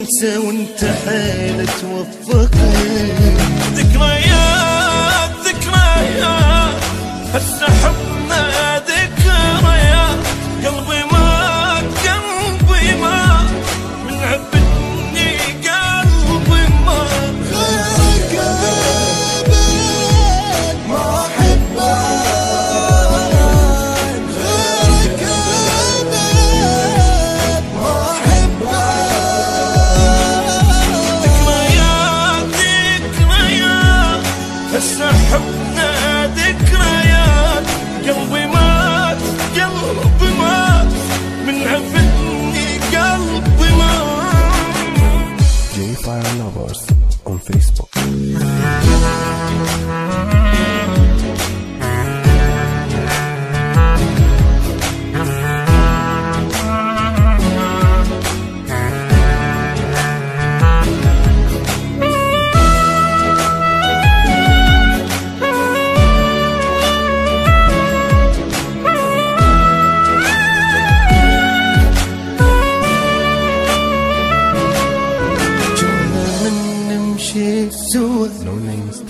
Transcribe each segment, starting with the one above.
وانت حيل توفقني. ذكريات ذكريات هسه حبنا ذكريات، قلبي ما قلبي ما من عبدني قلبي ما غيرك ابد ما احب غيرك ابد ما احب. ذكريات ذكريات هسه حبنا ذكريات، قلبي مات قلبي مات من عبدني قلبي مات. J-Fire Lovers on Facebook.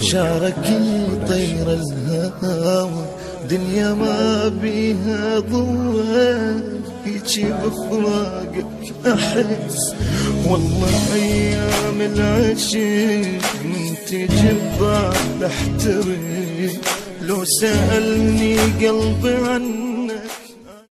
شارك يطير الهوى دنيا ما بيها ضوء، هيجي بفراقك احس والله ايام العشق انت جبال احترق. لو سألني قلبي عنك